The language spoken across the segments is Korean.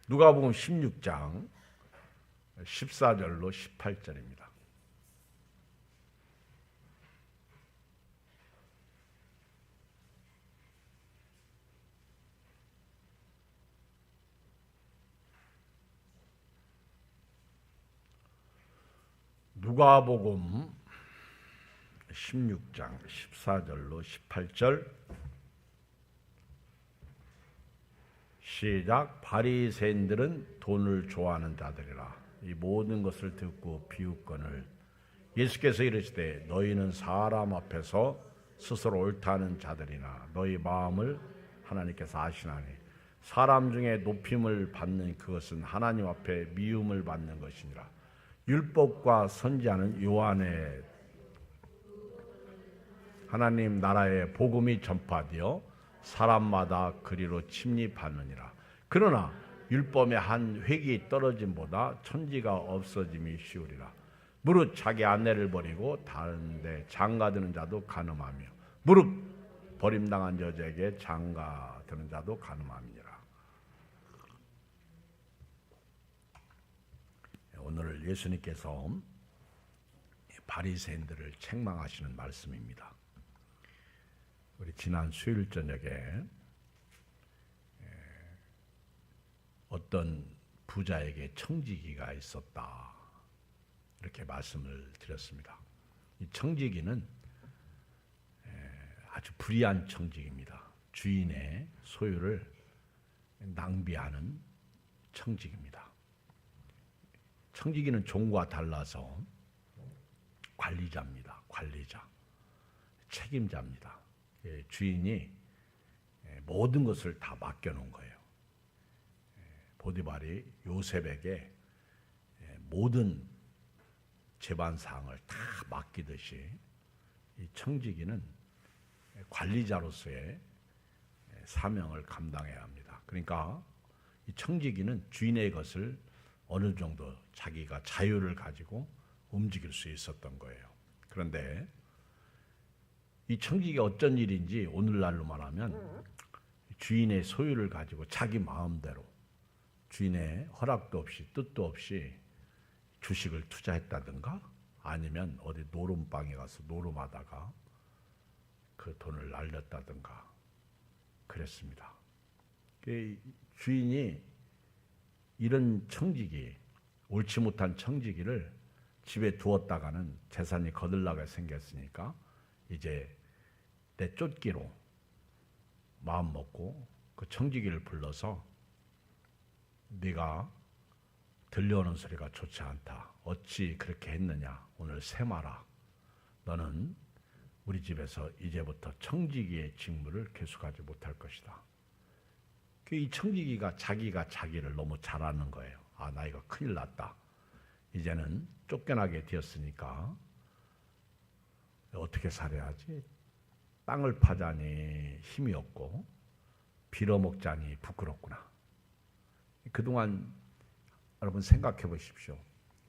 누가복음 16장 14절로 18절입니다. 누가복음 16장 14절로 18절 시작. 바리새인들은 돈을 좋아하는 자들이라. 이 모든 것을 듣고 비웃거늘 예수께서 이르시되 너희는 사람 앞에서 스스로 옳다는 자들이나 너희 마음을 하나님께서 아시나니 사람 중에 높임을 받는 그것은 하나님 앞에 미움을 받는 것이니라. 율법과 선지자는 요한의 하나님 나라의 복음이 전파되어 사람마다 그리로 침입하느니라. 그러나 율법의 한 획이 떨어짐보다 천지가 없어짐이 쉬우리라. 무릇 자기 아내를 버리고 다른 데 장가드는 자도 간음하며 무릇 버림당한 여자에게 장가드는 자도 간음함이니라. 오늘 예수님께서 바리새인들을 책망하시는 말씀입니다. 우리 지난 수요일 저녁에 어떤 부자에게 청지기가 있었다 이렇게 말씀을 드렸습니다. 이 청지기는 아주 불의한 청지기입니다. 주인의 소유를 낭비하는 청지기입니다. 청지기는 종과 달라서 관리자입니다. 관리자, 책임자입니다. 주인이 모든 것을 다 맡겨놓은 거예요. 보디발이 요셉에게 모든 재반사항을 다 맡기듯이 이 청지기는 관리자로서의 사명을 감당해야 합니다. 그러니까 이 청지기는 주인의 것을 어느 정도 자기가 자유를 가지고 움직일 수 있었던 거예요. 그런데 이 청지기가 어쩐 일인지 오늘날로 말하면 주인의 소유를 가지고 자기 마음대로 주인의 허락도 없이 뜻도 없이 주식을 투자했다든가 아니면 어디 노름방에 가서 노름하다가 그 돈을 날렸다든가 그랬습니다. 주인이 이런 청지기, 옳지 못한 청지기를 집에 두었다가는 재산이 거들나게 생겼으니까 이제 내 쫓기로 마음 먹고 그 청지기를 불러서 네가 들려오는 소리가 좋지 않다. 어찌 그렇게 했느냐. 오늘 세마라. 너는 우리 집에서 이제부터 청지기의 직무를 계속하지 못할 것이다. 이 청지기가 자기가 자기를 너무 잘 아는 거예요. 아, 나 이거 큰일 났다. 이제는 쫓겨나게 되었으니까 어떻게 살아야지? 땅을 파자니 힘이 없고 빌어먹자니 부끄럽구나. 그동안 여러분 생각해 보십시오.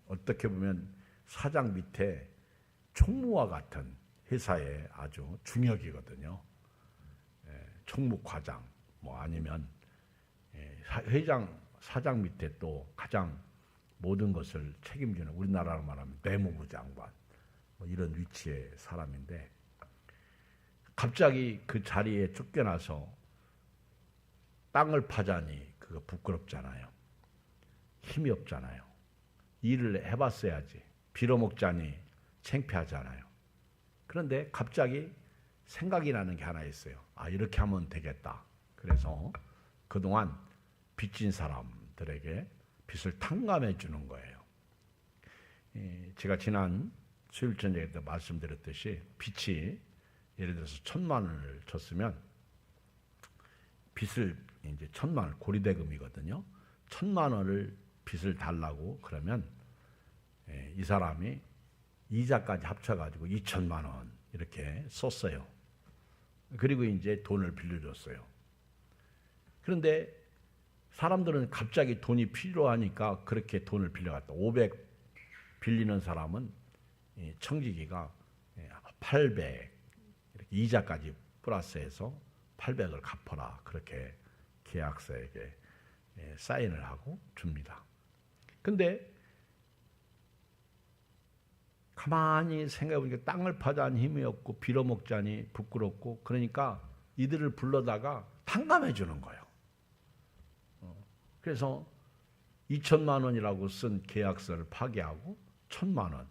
어떻게 보면 사장 밑에 총무와 같은 회사의 아주 중역이거든요. 총무과장 뭐 아니면 회장, 사장 밑에 또 가장 모든 것을 책임지는 우리나라로 말하면 내무부 장관 뭐 이런 위치의 사람인데 갑자기 그 자리에 쫓겨나서 땅을 파자니 그거 부끄럽잖아요. 힘이 없잖아요. 일을 해봤어야지. 빌어먹자니 창피하잖아요. 그런데 갑자기 생각이 나는 게 하나 있어요. 아, 이렇게 하면 되겠다. 그래서 그동안 빚진 사람들에게 빚을 탕감해 주는 거예요. 제가 지난 수요일 저녁에 말씀드렸듯이 빚이 예를 들어서 1,000만 원을 줬으면 빚을 이제 1,000만 원 고리대금이거든요. 1,000만 원을 빚을 달라고 그러면 이 사람이 이자까지 합쳐가지고 2,000만 원 이렇게 썼어요. 그리고 이제 돈을 빌려줬어요. 그런데 사람들은 갑자기 돈이 필요하니까 그렇게 돈을 빌려갔다. 500 빌리는 사람은 청지기가 800 이렇게 이자까지 플러스해서 800을 갚아라. 그렇게 계약서에게 사인을 하고 줍니다. 근데 가만히 생각해보니까 땅을 파자니 힘이 없고 빌어먹자니 부끄럽고, 그러니까 이들을 불러다가 탕감해 주는 거예요. 그래서 2천만 원이라고 쓴 계약서를 파기하고 1,000만 원,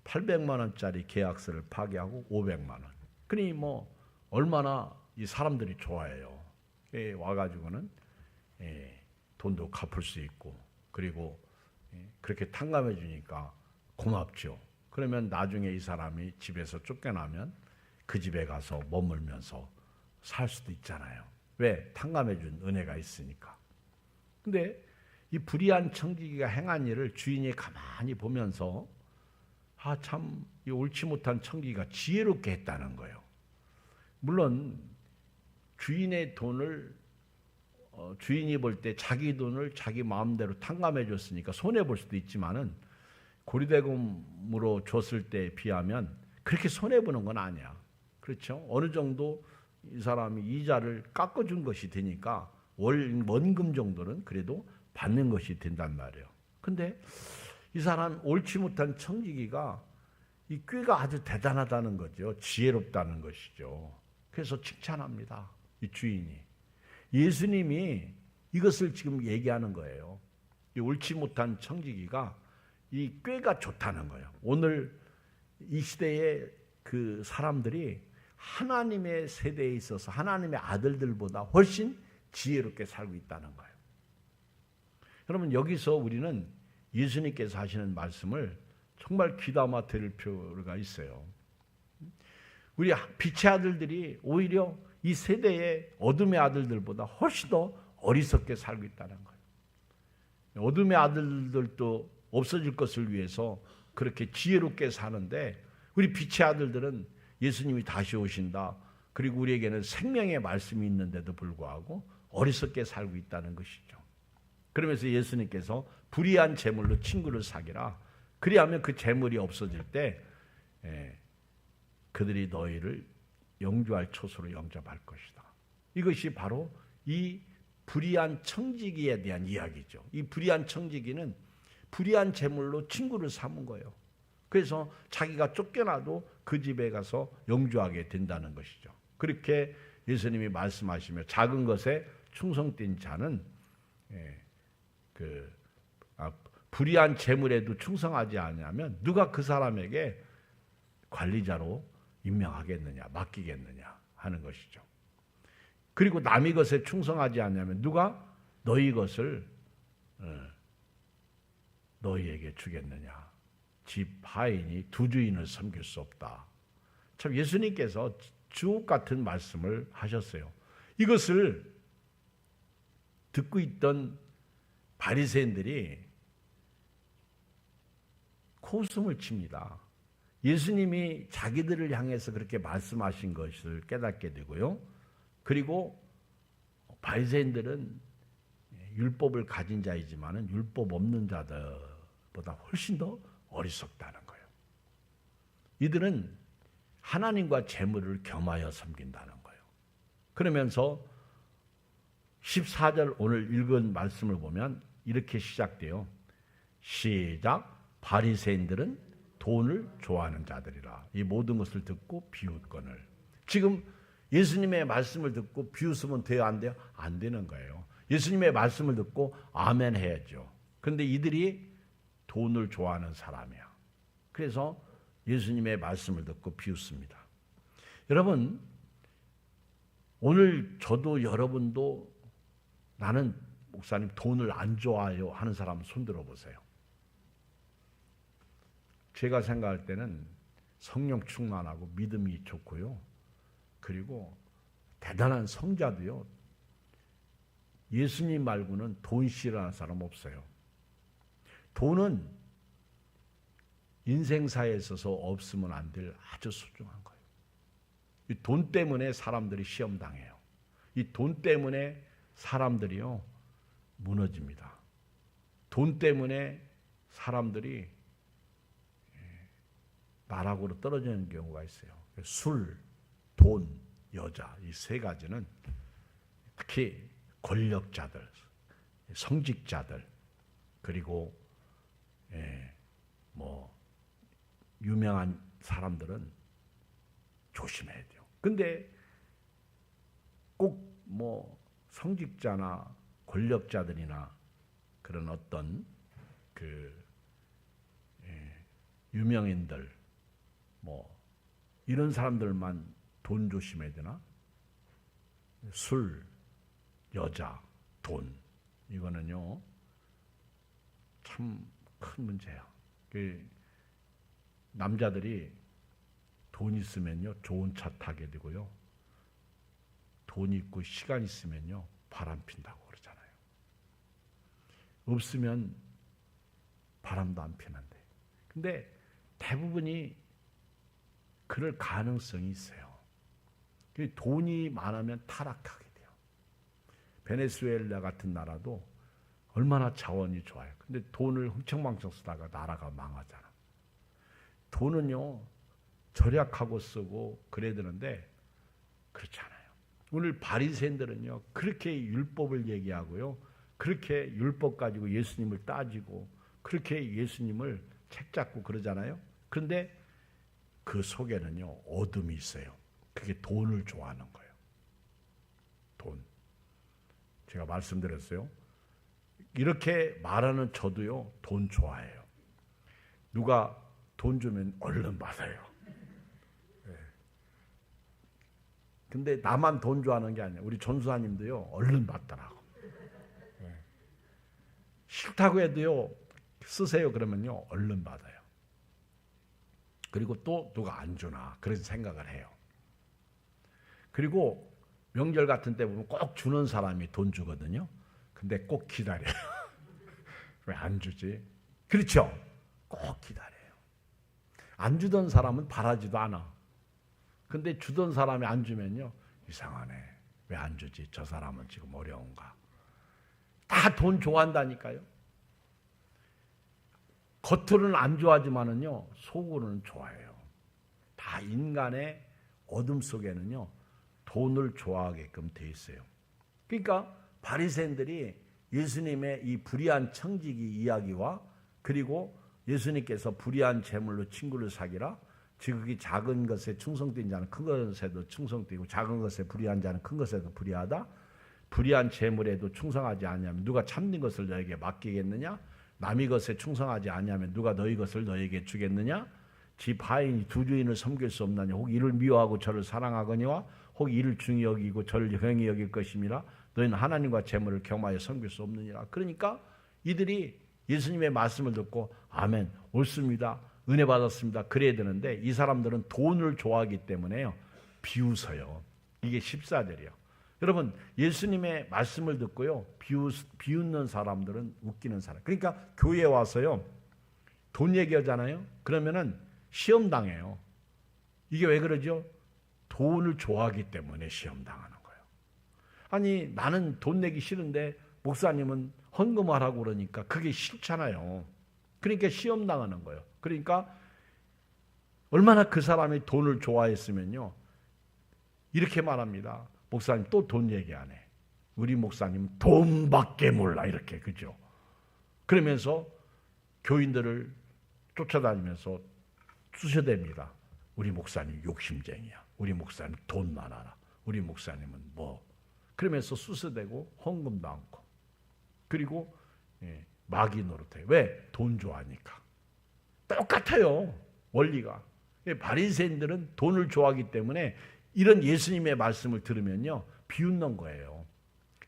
800만 원짜리 계약서를 파기하고 500만 원. 그러니 뭐 얼마나 이 사람들이 좋아해요. 와가지고는 돈도 갚을 수 있고, 그리고 그렇게 탕감해 주니까 고맙죠. 그러면 나중에 이 사람이 집에서 쫓겨나면 그 집에 가서 머물면서 살 수도 있잖아요. 왜? 탕감해 준 은혜가 있으니까. 근데 이 불의한 청지기가 행한 일을 주인이 가만히 보면서 참 이 옳지 못한 청지기가 지혜롭게 했다는 거예요. 물론 주인의 돈을 주인이 볼 때 자기 돈을 자기 마음대로 탕감해 줬으니까 손해 볼 수도 있지만은 고리대금으로 줬을 때에 비하면 그렇게 손해 보는 건 아니야. 그렇죠? 어느 정도 이 사람이 이자를 깎아준 것이 되니까 원금 정도는 그래도 받는 것이 된단 말이에요. 근데 이 사람 옳지 못한 청지기가 이 꾀가 아주 대단하다는 거죠. 지혜롭다는 것이죠. 그래서 칭찬합니다. 이 주인이. 예수님이 이것을 지금 얘기하는 거예요. 이 옳지 못한 청지기가 이 꾀가 좋다는 거예요. 오늘 이 시대의 그 사람들이 하나님의 세대에 있어서 하나님의 아들들보다 훨씬 지혜롭게 살고 있다는 거예요. 여러분, 여기서 우리는 예수님께서 하시는 말씀을 정말 귀담아 들을 필요가 있어요. 우리 빛의 아들들이 오히려 이 세대의 어둠의 아들들보다 훨씬 더 어리석게 살고 있다는 거예요. 어둠의 아들들도 없어질 것을 위해서 그렇게 지혜롭게 사는데, 우리 빛의 아들들은 예수님이 다시 오신다, 그리고 우리에게는 생명의 말씀이 있는데도 불구하고 어리석게 살고 있다는 것이죠. 그러면서 예수님께서 불의한 재물로 친구를 사귀라. 그리하면 그 재물이 없어질 때 그들이 너희를 영주할 처소로 영접할 것이다. 이것이 바로 이 불의한 청지기에 대한 이야기죠. 이 불의한 청지기는 불의한 재물로 친구를 삼은 거예요. 그래서 자기가 쫓겨나도 그 집에 가서 영주하게 된다는 것이죠. 그렇게 예수님이 말씀하시며 작은 것에 충성된 자는 불의한 재물에도 충성하지 않으면 누가 그 사람에게 관리자로 임명하겠느냐, 맡기겠느냐 하는 것이죠. 그리고 남의 것에 충성하지 않으면 누가 너희 것을 너희에게 주겠느냐. 집 하인이 두 주인을 섬길 수 없다. 참 예수님께서 주옥 같은 말씀을 하셨어요. 이것을 듣고 있던 바리새인들이 코웃음을 칩니다. 예수님이 자기들을 향해서 그렇게 말씀하신 것을 깨닫게 되고요. 그리고 바리새인들은 율법을 가진 자이지만은 율법 없는 자들보다 훨씬 더 어리석다는 거예요. 이들은 하나님과 재물을 겸하여 섬긴다는 거예요. 그러면서 14절 오늘 읽은 말씀을 보면 이렇게 시작돼요. 시작. 바리새인들은 돈을 좋아하는 자들이라. 이 모든 것을 듣고 비웃거늘. 지금 예수님의 말씀을 듣고 비웃으면 돼요, 안 돼요? 안 되는 거예요. 예수님의 말씀을 듣고 아멘 해야죠. 그런데 이들이 돈을 좋아하는 사람이야. 그래서 예수님의 말씀을 듣고 비웃습니다. 여러분, 오늘 저도 여러분도 나는 목사님 돈을 안 좋아해요 하는 사람 손들어 보세요. 제가 생각할 때는 성령 충만하고 믿음이 좋고요. 그리고 대단한 성자도요. 예수님 말고는 돈 싫어하는 사람 없어요. 돈은 인생사에 있어서 없으면 안 될 아주 소중한 거예요. 이 돈 때문에 사람들이 시험당해요. 이 돈 때문에 사람들이요 무너집니다. 돈 때문에 사람들이 나락으로 떨어지는 경우가 있어요. 술, 돈, 여자 이 세 가지는 특히 권력자들, 성직자들 그리고 뭐 유명한 사람들은 조심해야 돼요. 근데 꼭 뭐 성직자나 권력자들이나 그런 어떤 그 유명인들 뭐 이런 사람들만 돈 조심해야 되나? 술, 여자, 돈 이거는요 참 큰 문제야. 남자들이 돈 있으면요 좋은 차 타게 되고요. 돈 있고 시간 있으면요 바람 핀다고 그러잖아요. 없으면 바람도 안 피는데. 근데 대부분이 그럴 가능성이 있어요. 돈이 많으면 타락하게 돼요. 베네수엘라 같은 나라도 얼마나 자원이 좋아요. 근데 돈을 흥청망청 쓰다가 나라가 망하잖아. 돈은요 절약하고 쓰고 그래야 되는데 그렇지 않아요. 오늘 바리새인들은요 그렇게 율법을 얘기하고요 그렇게 율법 가지고 예수님을 따지고 그렇게 예수님을 책 잡고 그러잖아요. 그런데 그 속에는요 어둠이 있어요. 그게 돈을 좋아하는 거예요. 돈. 제가 말씀드렸어요. 이렇게 말하는 저도요 돈 좋아해요. 누가 돈 주면 얼른 받아요. 근데 나만 돈 좋아하는 게 아니에요. 우리 전수사님도요 얼른 받더라고. 싫다고 해도요 쓰세요 그러면요 얼른 받아요. 그리고 또 누가 안 주나 그런 생각을 해요. 그리고 명절 같은 때 보면 꼭 주는 사람이 돈 주거든요. 근데 꼭 기다려요. 왜 안 주지? 그렇죠? 꼭 기다려요. 안 주던 사람은 바라지도 않아. 근데 주던 사람이 안 주면요 이상하네. 왜 안 주지? 저 사람은 지금 어려운가? 다 돈 좋아한다니까요. 겉으로는 안 좋아하지만은요 속으로는 좋아해요. 다 인간의 어둠 속에는요 돈을 좋아하게끔 돼 있어요. 그러니까 바리새인들이 예수님의 이 불의한 청지기 이야기와 그리고 예수님께서 불의한 재물로 친구를 사귀라, 지극히 작은 것에 충성된 자는 큰 것에도 충성되고 작은 것에 불의한 자는 큰 것에도 불의하다. 불의한 재물에도 충성하지 아니하면 누가 참된 것을 너에게 맡기겠느냐? 남의 것에 충성하지 아니하면 누가 너희 것을 너에게 주겠느냐? 집 하인이 두 주인을 섬길 수 없나니 혹 이를 미워하고 저를 사랑하거니와 혹 이를 중히 여기고 저를 경히 여길 것임이라. 너희는 하나님과 재물을 겸하여 섬길 수 없느니라. 그러니까 이들이 예수님의 말씀을 듣고 아멘 옳습니다. 은혜 받았습니다. 그래야 되는데 이 사람들은 돈을 좋아하기 때문에요. 비웃어요. 이게 14절이요. 여러분 예수님의 말씀을 듣고요. 비웃는 사람들은 웃기는 사람. 그러니까 교회에 와서요. 돈 얘기하잖아요. 그러면은 시험 당해요. 이게 왜 그러죠? 돈을 좋아하기 때문에 시험 당하는 거예요. 아니 나는 돈 내기 싫은데 목사님은 헌금하라고 그러니까 그게 싫잖아요. 그러니까 시험 당하는 거예요. 그러니까 얼마나 그 사람이 돈을 좋아했으면요. 이렇게 말합니다. 목사님 또 돈 얘기 안 해. 우리 목사님은 돈밖에 몰라 이렇게 그죠? 그러면서 교인들을 쫓아다니면서 쑤셔댑니다. 우리 목사님 욕심쟁이야. 우리 목사님 돈 많아라. 우리 목사님은 뭐 그러면서 쑤셔대고 헌금도 않고 그리고 마귀 노릇해요. 왜? 돈 좋아하니까. 똑같아요. 원리가. 바리새인들은 돈을 좋아하기 때문에 이런 예수님의 말씀을 들으면요. 비웃는 거예요.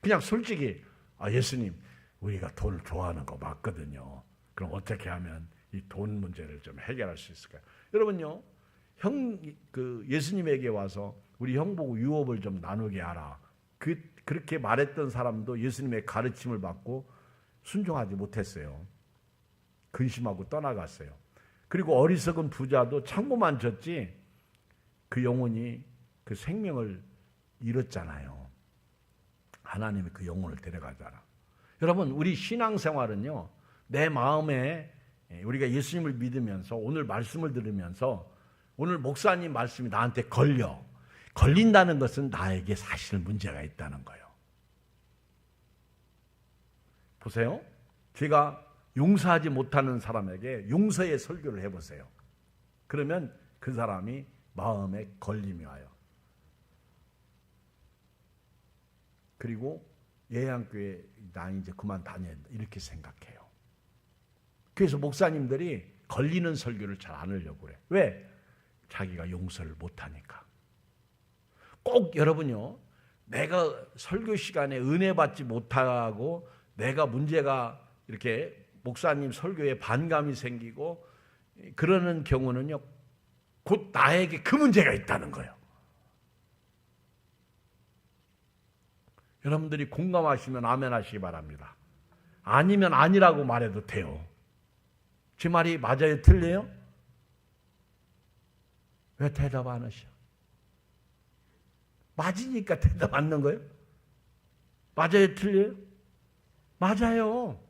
그냥 솔직히 예수님 우리가 돈을 좋아하는 거 맞거든요. 그럼 어떻게 하면 이 돈 문제를 좀 해결할 수 있을까요? 여러분요. 예수님에게 와서 우리 형 보고 유업을 좀 나누게 하라. 그렇게 말했던 사람도 예수님의 가르침을 받고 순종하지 못했어요. 근심하고 떠나갔어요. 그리고 어리석은 부자도 창고만 졌지 그 영혼이 그 생명을 잃었잖아요. 하나님이 그 영혼을 데려가잖아. 여러분 우리 신앙생활은요. 내 마음에 우리가 예수님을 믿으면서 오늘 말씀을 들으면서 오늘 목사님 말씀이 나한테 걸린다는 것은 나에게 사실 문제가 있다는 거예요. 보세요. 제가 용서하지 못하는 사람에게 용서의 설교를 해보세요. 그러면 그 사람이 마음에 걸림이 와요. 그리고 예양교회 나 이제 그만 다녀야 된다 이렇게 생각해요. 그래서 목사님들이 걸리는 설교를 잘 안 하려고 그래. 왜? 자기가 용서를 못하니까. 꼭 여러분요, 내가 설교 시간에 은혜 받지 못하고 내가 문제가 이렇게 목사님 설교에 반감이 생기고 그러는 경우는요, 곧 나에게 그 문제가 있다는 거예요. 여러분들이 공감하시면 아멘 하시기 바랍니다. 아니면 아니라고 말해도 돼요. 제 말이 맞아요? 틀려요? 왜 대답 안 하셔? 맞으니까 대답 안 하는 거예요? 맞아요? 틀려요? 맞아요.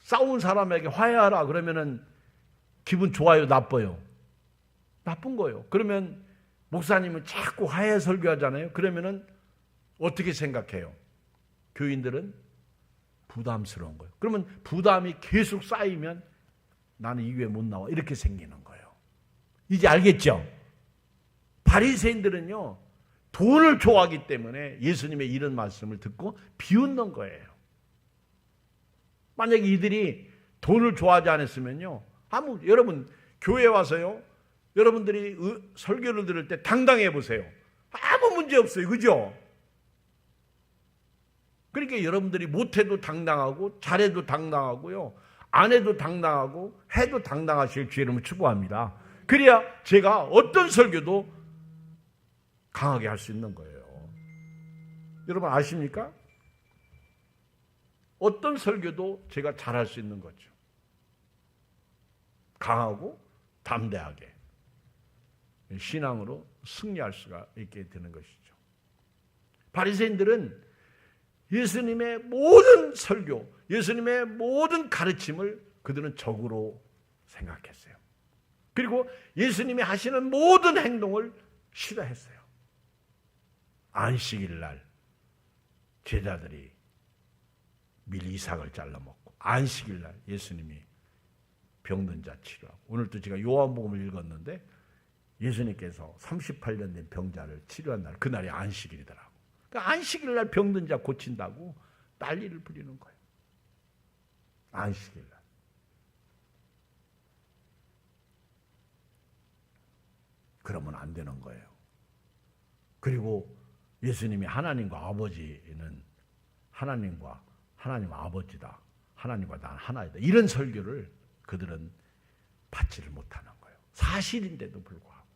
싸운 사람에게 화해하라 그러면은 기분 좋아요? 나빠요? 나쁜 거예요. 그러면 목사님은 자꾸 화해 설교하잖아요. 그러면은 어떻게 생각해요? 교인들은 부담스러운 거예요. 그러면 부담이 계속 쌓이면 나는 이 교회 못 나와 이렇게 생기는 거예요. 이제 알겠죠? 바리새인들은요, 돈을 좋아하기 때문에 예수님의 이런 말씀을 듣고 비웃는 거예요. 만약에 이들이 돈을 좋아하지 않았으면요, 여러분 교회 와서요, 여러분들이 설교를 들을 때 당당해 보세요. 아무 문제 없어요. 그죠? 그러니까 여러분들이 못해도 당당하고 잘해도 당당하고요, 안 해도 당당하고 해도 당당하실 주의 이름을 축복합니다. 그래야 제가 어떤 설교도 강하게 할 수 있는 거예요. 여러분 아십니까? 어떤 설교도 제가 잘할 수 있는 거죠. 강하고 담대하게 신앙으로 승리할 수가 있게 되는 것이죠. 바리새인들은 예수님의 모든 설교, 예수님의 모든 가르침을 그들은 적으로 생각했어요. 그리고 예수님이 하시는 모든 행동을 싫어했어요. 안식일 날 제자들이 미리 이삭을 잘라먹고, 안식일 날 예수님이 병든 자 치료하고, 오늘도 제가 요한복음을 읽었는데 예수님께서 38년 된 병자를 치료한 날, 그날이 안식일이더라고. 그러니까 안식일 날 병든 자 고친다고 난리를 부리는 거예요. 안식일 날. 그러면 안 되는 거예요. 그리고 예수님이 하나님과 아버지는 하나님 아버지다. 하나님과 난 하나이다. 이런 설교를 그들은 받지를 못하는 거예요. 사실인데도 불구하고.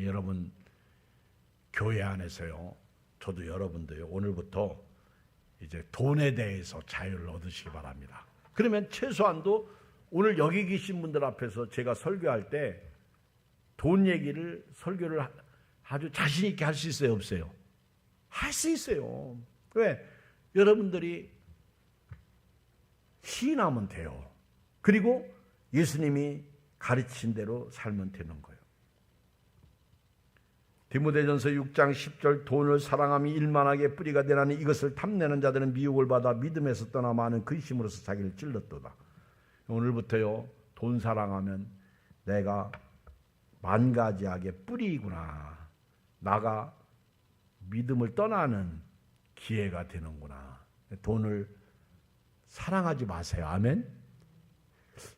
여러분 교회 안에서요, 저도 여러분도요, 오늘부터 이제 돈에 대해서 자유를 얻으시기 바랍니다. 그러면 최소한도 오늘 여기 계신 분들 앞에서 제가 설교할 때 돈 얘기를, 설교를 아주 자신 있게 할 수 있어요, 없어요? 할 수 있어요. 왜? 여러분들이 시인하면 돼요. 그리고 예수님이 가르친 대로 살면 되는 거예요. 디모데전서 6장 10절, 돈을 사랑함이 일만하게 뿌리가 되나니 이것을 탐내는 자들은 미혹을 받아 믿음에서 떠나 많은 근심으로서 자기를 찔렀도다. 오늘부터요, 돈 사랑하면 내가 만가지하게 뿌리구나, 나가 믿음을 떠나는 기회가 되는구나. 돈을 사랑하지 마세요. 아멘?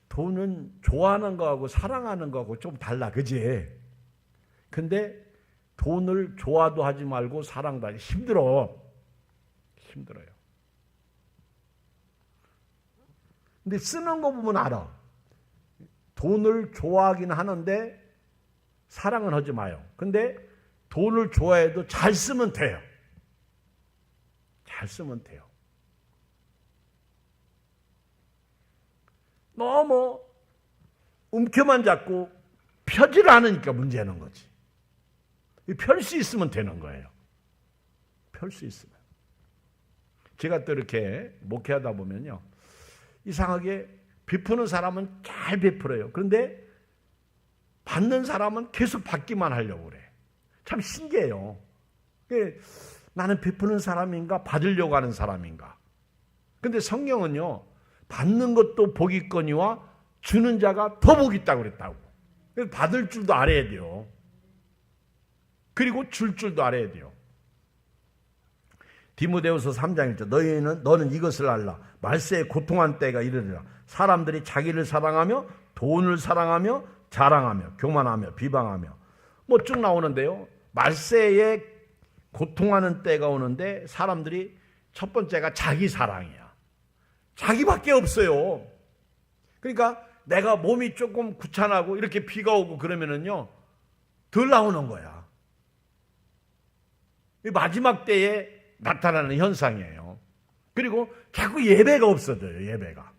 돈은 좋아하는 거하고 사랑하는 거하고 좀 달라, 그지? 근데 돈을 좋아도 하지 말고 사랑도 하지, 힘들어요. 근데 쓰는 거 보면 알아. 돈을 좋아하긴 하는데 사랑은 하지 마요. 근데 돈을 좋아해도 잘 쓰면 돼요. 잘 쓰면 돼요. 너무 움켜만 잡고 펴지를 않으니까 문제는 거지. 펼 수 있으면 되는 거예요. 펼 수 있으면. 제가 또 이렇게 목회하다 보면요, 이상하게 베푸는 사람은 잘 베풀어요. 그런데 받는 사람은 계속 받기만 하려고 그래. 참 신기해요. 나는 베푸는 사람인가 받으려고 하는 사람인가. 근데 성경은요, 받는 것도 복이거니와 주는 자가 더 복이 있다고 그랬다고. 그래서 받을 줄도 알아야 돼요. 그리고 줄 줄도 알아야 돼요. 디모데후서 3장 1절 너는 이것을 알라. 말세에 고통한 때가 이르리라. 사람들이 자기를 사랑하며 돈을 사랑하며 자랑하며 교만하며 비방하며 뭐 쭉 나오는데요. 말세에 고통하는 때가 오는데 사람들이 첫 번째가 자기 사랑이야. 자기밖에 없어요. 그러니까 내가 몸이 조금 귀찮하고 이렇게 비가 오고 그러면은요 덜 나오는 거야. 마지막 때에 나타나는 현상이에요. 그리고 자꾸 예배가 없어져요. 예배가.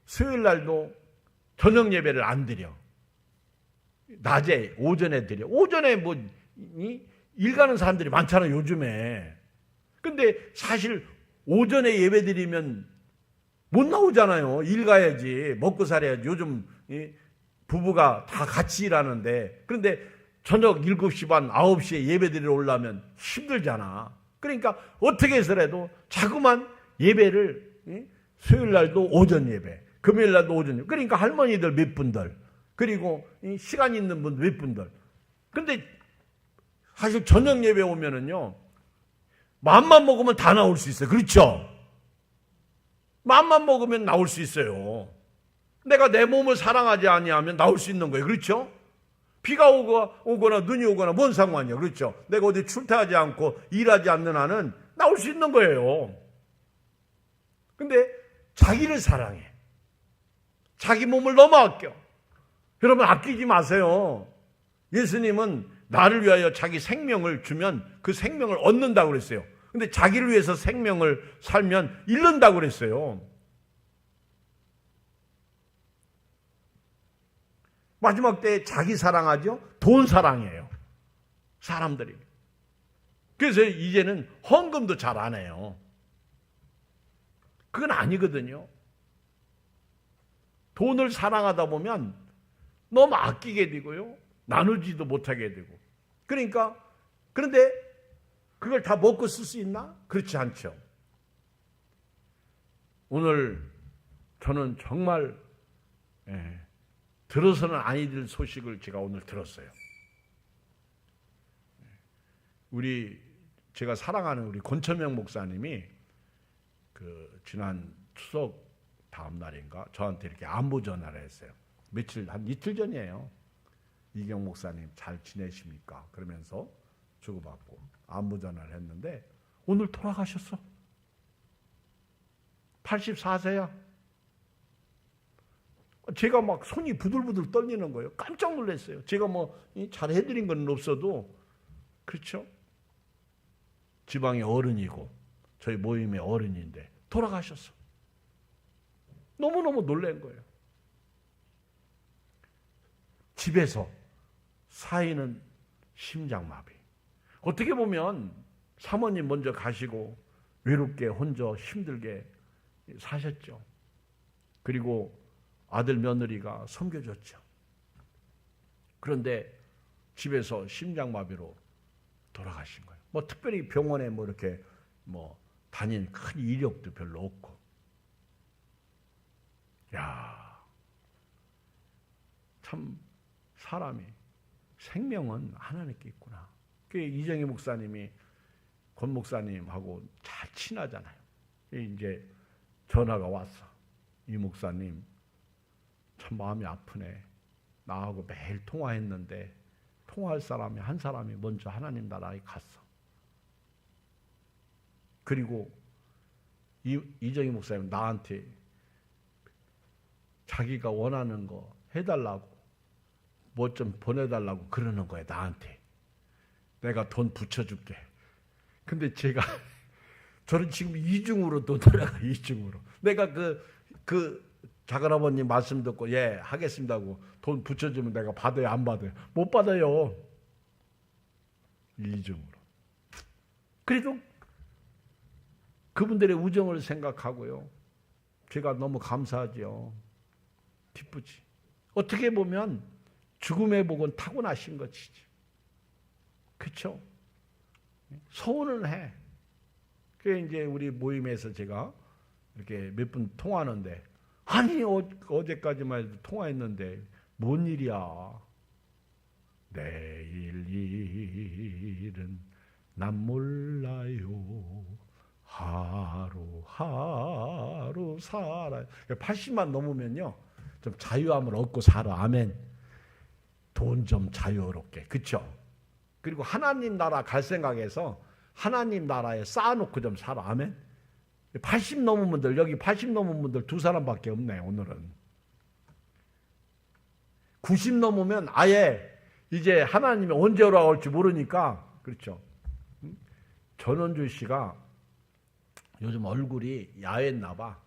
수요일 날도 저녁 예배를 안 드려. 낮에 오전에 드려. 오전에 뭐 일 가는 사람들이 많잖아요. 요즘에. 근데 사실 오전에 예배 드리면 못 나오잖아요. 일 가야지. 먹고 살아야지. 요즘 부부가 다 같이 일하는데. 그런데 저녁 7시 반, 9시에 예배 드리러 오려면 힘들잖아. 그러니까 어떻게 해서라도 자꾸만 예배를 수요일 날도 오전 예배, 금요일 날도 오전 예배. 그러니까 할머니들 몇 분들, 그리고 시간 있는 분 몇 분들. 근데 사실 저녁 예배 오면은요, 마음만 먹으면 다 나올 수 있어요. 그렇죠? 마음만 먹으면 나올 수 있어요. 내가 내 몸을 사랑하지 아니하면 나올 수 있는 거예요. 그렇죠? 비가 오거나 눈이 오거나 뭔 상관이야. 그렇죠? 내가 어디 출퇴하지 않고 일하지 않는 한은 나올 수 있는 거예요. 근데 자기를 사랑해. 자기 몸을 너무 아껴. 여러분 아끼지 마세요. 예수님은 나를 위하여 자기 생명을 주면 그 생명을 얻는다고 그랬어요. 근데 자기를 위해서 생명을 살면 잃는다고 그랬어요. 마지막 때에 자기 사랑하죠? 돈 사랑해요. 사람들이. 그래서 이제는 헌금도 잘 안 해요. 그건 아니거든요. 돈을 사랑하다 보면 너무 아끼게 되고요. 나누지도 못하게 되고. 그러니까 그런데 그걸 다 먹고 쓸 수 있나? 그렇지 않죠. 오늘 저는 정말 들어서는 아니 될 소식을 제가 오늘 들었어요. 제가 사랑하는 우리 권천명 목사님이 그 지난 추석 다음 날인가 저한테 이렇게 안부 전화를 했어요. 한 이틀 전이에요. 이경 목사님 잘 지내십니까? 그러면서 주고받고 안부 전화를 했는데 오늘 돌아가셨어. 84세야. 제가 막 손이 부들부들 떨리는 거예요. 깜짝 놀랐어요. 제가 뭐 잘 해드린 건 없어도 그렇죠? 지방의 어른이고 저희 모임의 어른인데 돌아가셨어. 너무너무 놀란 거예요. 집에서 사위는 심장마비. 어떻게 보면 사모님 먼저 가시고 외롭게 혼자 힘들게 사셨죠. 그리고 아들 며느리가 섬겨줬죠. 그런데 집에서 심장마비로 돌아가신 거예요. 뭐 특별히 병원에 뭐 이렇게 뭐 다닌 큰 이력도 별로 없고. 야, 참 사람이 생명은 하나님께 있구나. 이정희 목사님이 권 목사님하고 잘 친하잖아요. 이제 전화가 왔어. 이 목사님 참 마음이 아프네. 나하고 매일 통화했는데 통화할 사람이 한 사람이 먼저 하나님 나라에 갔어. 그리고 이정희 목사님 나한테 자기가 원하는 거 해달라고 뭐 좀 보내달라고 그러는 거야. 나한테. 내가 돈 붙여줄게. 근데 제가 저는 지금 이중으로 돈 들어가. 이중으로. 내가 그 작은아버님 말씀 듣고 예 하겠습니다 하고 돈 붙여주면 내가 받아요 안 받아요? 못 받아요. 이중으로. 그래도 그분들의 우정을 생각하고요. 제가 너무 감사하죠. 기쁘지. 어떻게 보면 죽음의 복은 타고나신 것이지. 그렇죠? 서운을 해. 그래 이제 우리 모임에서 제가 이렇게 몇 분 통화하는데 아니 어제까지만 해도 통화했는데 뭔 일이야? 내일 일은 난 몰라요. 하루하루 살아요. 80만 넘으면요 좀 자유함을 얻고 살아. 아멘. 돈 좀 자유롭게. 그쵸? 그리고 하나님 나라 갈 생각해서 하나님 나라에 쌓아놓고 좀 살아. 아멘. 80 넘은 분들, 여기 80 넘은 분들 두 사람밖에 없네 오늘은. 90 넘으면 아예 이제 하나님이 언제 올라올지 모르니까. 그렇죠? 전원주 씨가 요즘 얼굴이 야했나 봐.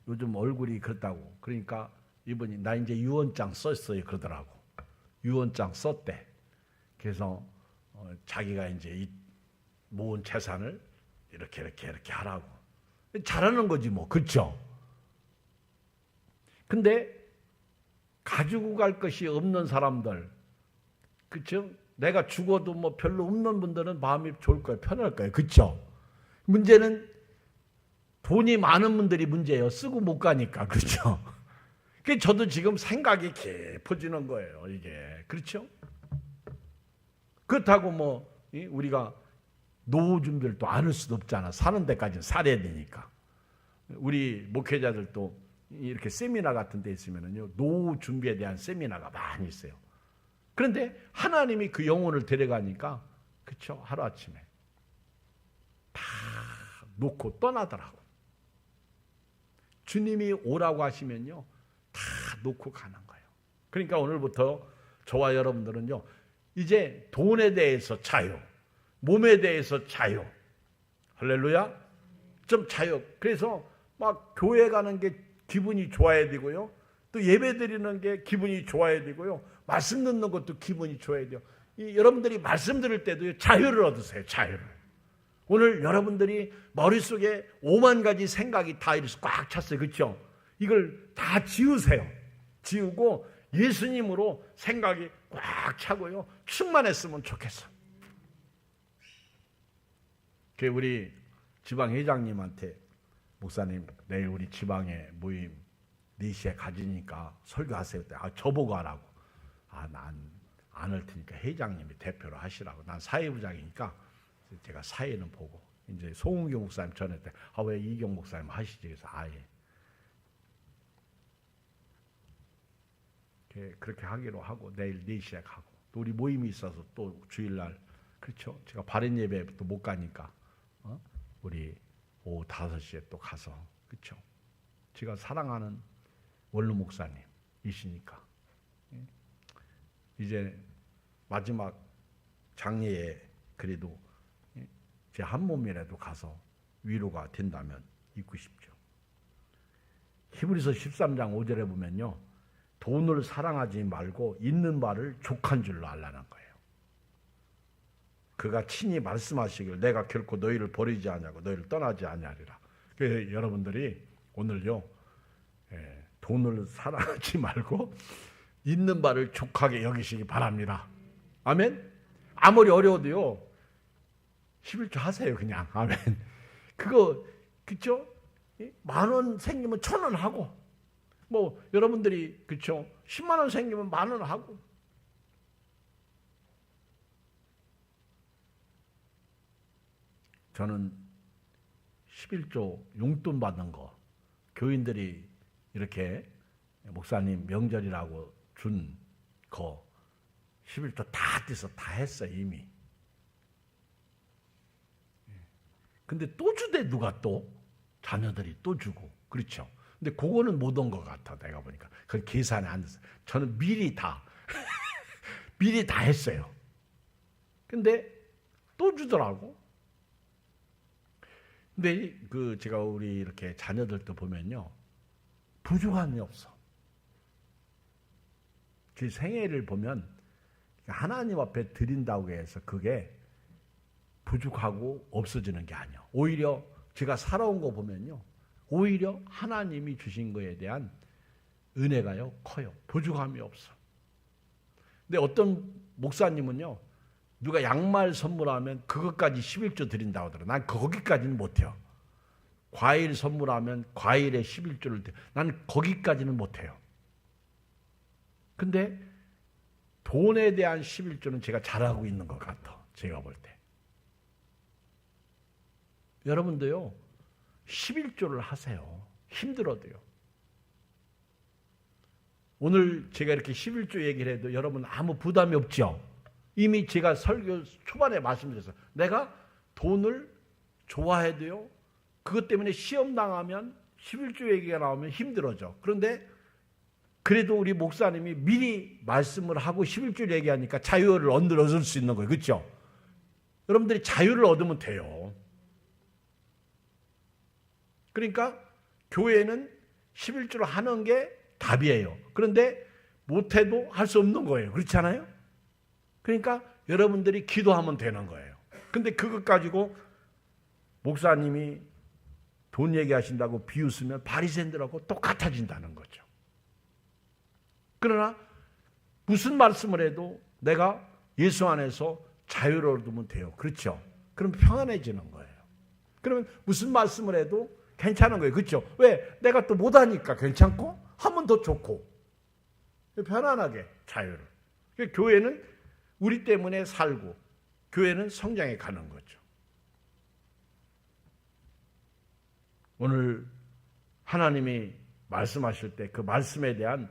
요즘 얼굴이 그렇다고. 그러니까 이분이 나 이제 유언장 썼어요 그러더라고. 유언장 썼대. 그래서 자기가 이제 이 모은 재산을 이렇게 하라고. 잘하는 거지 뭐. 그렇죠? 근데 가지고 갈 것이 없는 사람들, 그렇죠? 내가 죽어도 뭐 별로 없는 분들은 마음이 좋을 거예요. 편할 거예요. 그렇죠? 문제는 돈이 많은 분들이 문제예요. 쓰고 못 가니까. 그렇죠? 그래서 저도 지금 생각이 깊어지는 거예요. 이게. 그렇죠? 그렇다고 뭐 우리가 노후 준비를 또 안 할 수도 없잖아. 사는 데까지는 살아야 되니까. 우리 목회자들도 이렇게 세미나 같은 데 있으면은요, 노후 준비에 대한 세미나가 많이 있어요. 그런데 하나님이 그 영혼을 데려가니까, 그쵸? 하루아침에 다 놓고 떠나더라고. 주님이 오라고 하시면요, 다 놓고 가는 거예요. 그러니까 오늘부터 저와 여러분들은요, 이제 돈에 대해서 자유, 몸에 대해서 자유, 할렐루야, 좀 자유. 그래서 막 교회 가는 게 기분이 좋아야 되고요, 또 예배 드리는 게 기분이 좋아야 되고요, 말씀 듣는 것도 기분이 좋아야 돼요. 여러분들이 말씀 들을 때도 자유를 얻으세요. 자유를. 오늘 여러분들이 머릿속에 5만 가지 생각이 다 이렇게 꽉 찼어요. 그렇죠? 이걸 다 지우세요. 지우고 예수님으로 생각이 꽉 차고요, 충만했으면 좋겠어. 우리 지방 회장님한테 목사님 내일 우리 지방에 모임 4시에 가지니까 설교하세요. 저보고 하라고. 난 안 할 테니까 회장님이 대표로 하시라고. 난 사회부장이니까 제가 사회는 보고. 이제 송은교 목사님 전했대. 왜 이경 목사님 하시지? 그래서 그렇게 하기로 하고 내일 4시에 가고. 또 우리 모임이 있어서 또 주일날, 그렇죠? 제가 바른 예배 또 못 가니까 우리 오후 5시에 또 가서, 그렇죠? 제가 사랑하는 원로 목사님이시니까 이제 마지막 장례에 그래도 제 한 몸이라도 가서 위로가 된다면 있고 싶죠. 히브리서 13장 5절에 보면요, 돈을 사랑하지 말고 있는 바를 족한 줄로 알라는 거예요. 그가 친히 말씀하시길 내가 결코 너희를 버리지 아니하고 너희를 떠나지 아니하리라. 그래서 여러분들이 오늘요, 돈을 사랑하지 말고 있는 바를 족하게 여기시기 바랍니다. 아멘. 아무리 어려워도요 11조 하세요. 그냥. 아멘. 그거 그쵸? 10,000원 생기면 1,000원 하고, 뭐 여러분들이 그쵸? 10만 원 생기면 10,000원 하고. 저는 11조 용돈 받는 거, 교인들이 이렇게 목사님 명절이라고 준 거 11조 다 떼서 다 했어요 이미. 근데 또 주대. 누가 또? 자녀들이 또 주고. 그렇죠? 근데 그거는 못 온 것 같아. 내가 보니까 그건 계산이 안 됐어요. 저는 미리 다 미리 다 했어요. 근데 또 주더라고. 근데 제가 우리 이렇게 자녀들도 보면요, 부족함이 없어. 그 생애를 보면 하나님 앞에 드린다고 해서 그게 부족하고 없어지는 게 아니야. 오히려 제가 살아온 거 보면요, 오히려 하나님이 주신 거에 대한 은혜가요 커요. 부족함이 없어. 근데 어떤 목사님은요, 누가 양말 선물하면 그것까지 11조 드린다고 하더라. 난 거기까지는 못해요. 과일 선물하면 과일에 11조를 드려. 난 거기까지는 못해요. 근데 돈에 대한 11조는 제가 잘하고 있는 것 같아. 제가 볼 때. 여러분도요. 11조를 하세요. 힘들어도요. 오늘 제가 이렇게 11조 얘기를 해도 여러분 아무 부담이 없죠? 이미 제가 설교 초반에 말씀드렸어요. 내가 돈을 좋아해도요. 그것 때문에 시험 당하면 11조 얘기가 나오면 힘들어져. 그런데 그래도 우리 목사님이 미리 말씀을 하고 11조 얘기하니까 자유를 얻을 수 있는 거예요. 그렇죠? 여러분들이 자유를 얻으면 돼요. 그러니까 교회는 11조를 하는 게 답이에요. 그런데 못해도 할 수 없는 거예요. 그렇지 않아요? 그러니까 여러분들이 기도하면 되는 거예요. 근데 그것 가지고 목사님이 돈 얘기하신다고 비웃으면 바리새인들하고 똑같아진다는 거죠. 그러나 무슨 말씀을 해도 내가 예수 안에서 자유를 얻으면 돼요. 그렇죠? 그럼 평안해지는 거예요. 그러면 무슨 말씀을 해도 괜찮은 거예요. 그렇죠? 왜? 내가 또 못하니까 괜찮고 하면 더 좋고 편안하게 자유를. 교회는 우리 때문에 살고 교회는 성장해 가는 거죠. 오늘 하나님이 말씀하실 때 그 말씀에 대한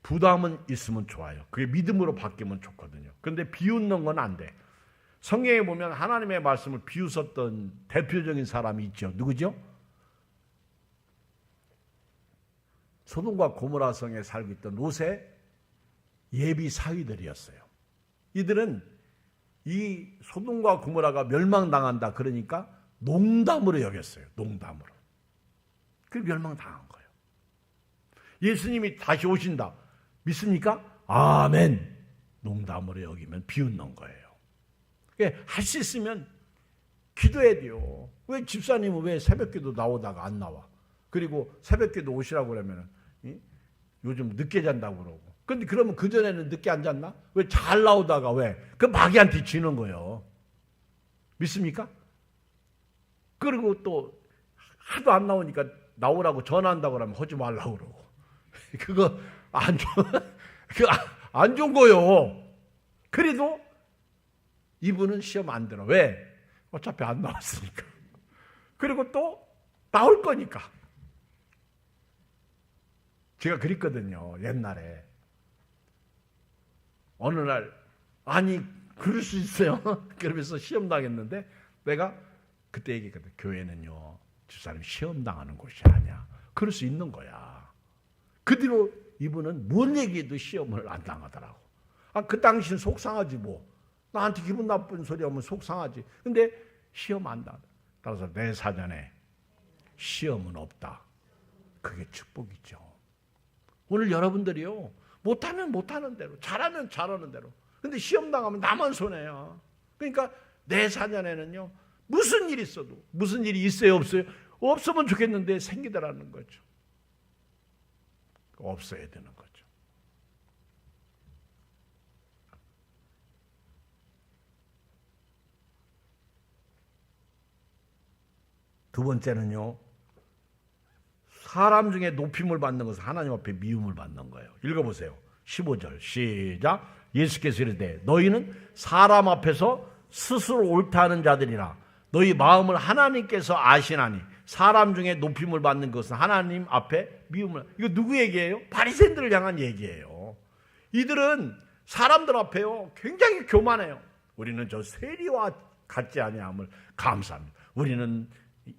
부담은 있으면 좋아요. 그게 믿음으로 바뀌면 좋거든요. 그런데 비웃는 건 안 돼. 성경에 보면 하나님의 말씀을 비웃었던 대표적인 사람이 있죠. 누구죠? 소돔과 고모라 성에 살고 있던 롯의 예비 사위들이었어요. 이들은 이 소돔과 고모라가 멸망당한다 그러니까 농담으로 여겼어요. 농담으로. 그 멸망당한 거예요. 예수님이 다시 오신다. 믿습니까? 아멘. 농담으로 여기면 비웃는 거예요. 할 수 있으면 기도해야 돼요. 왜 집사님은 왜 새벽기도 나오다가 안 나와? 그리고 새벽기도 오시라고 그러면 요즘 늦게 잔다고 그러고. 근데 그러면 그전에는 늦게 안 잤나? 왜 잘 나오다가 왜? 그 마귀한테 지는 거예요. 믿습니까? 그리고 또 하도 안 나오니까 나오라고 전화한다고 그러면 하지 말라고 그러고. 그거 안 좋은 거요. 그래도 이분은 시험 안 들어. 왜? 어차피 안 나왔으니까. 그리고 또 나올 거니까. 제가 그랬거든요. 옛날에. 어느 날 아니 그럴 수 있어요. 그러면서 시험 당했는데 내가 그때 얘기했거든. 교회는요. 집사님 시험 당하는 곳이 아니야. 그럴 수 있는 거야. 그 뒤로 이분은 뭔 얘기해도 시험을 안 당하더라고. 그 당시는 속상하지 뭐. 나한테 기분 나쁜 소리 하면 속상하지. 근데 시험 안 당하. 따라서 내 사전에 시험은 없다. 그게 축복이죠. 오늘 여러분들이요. 못하면 못하는 대로, 잘하면 잘하는 대로. 근데 시험 당하면 나만 손해야. 그러니까 내 사전에는요. 무슨 일이 있어도 무슨 일이 있어요 없어요? 없으면 좋겠는데 생기더라는 거죠. 없어야 되는 거죠. 두 번째는요. 사람 중에 높임을 받는 것은 하나님 앞에 미움을 받는 거예요. 읽어보세요. 15절 시작. 예수께서 이르되 너희는 사람 앞에서 스스로 옳다 하는 자들이라 너희 마음을 하나님께서 아시나니 사람 중에 높임을 받는 것은 하나님 앞에 미움을. 이거 누구 얘기예요? 바리새인들을 향한 얘기예요. 이들은 사람들 앞에요 굉장히 교만해요. 우리는 저 세리와 같지 아니함을 감사합니다. 우리는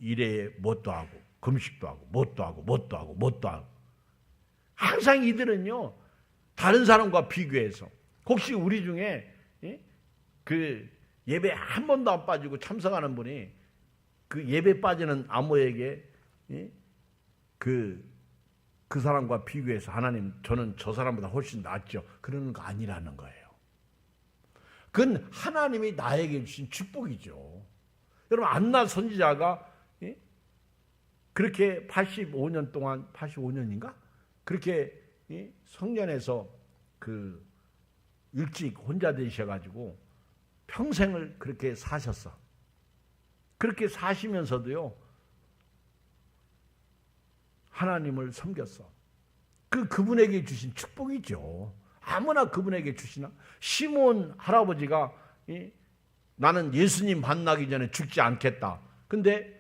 일에 뭣도 하고 금식도 하고 뭣도 하고 뭣도 하고 뭣도 하고. 항상 이들은요 다른 사람과 비교해서 혹시 우리 중에 그 예배 한 번도 안 빠지고 참석하는 분이 그 예배 빠지는 아모에게 그 사람과 비교해서 하나님 저는 저 사람보다 훨씬 낫죠. 그러는 거 아니라는 거예요. 그건 하나님이 나에게 주신 축복이죠. 여러분 안나 선지자가 그렇게 85년 동안 85년인가? 그렇게 성전에서 그 일찍 혼자 되셔가지고 평생을 그렇게 사셨어. 그렇게 사시면서도요, 하나님을 섬겼어. 그분에게 주신 축복이죠. 아무나 그분에게 주시나? 시몬 할아버지가 나는 예수님 만나기 전에 죽지 않겠다. 근데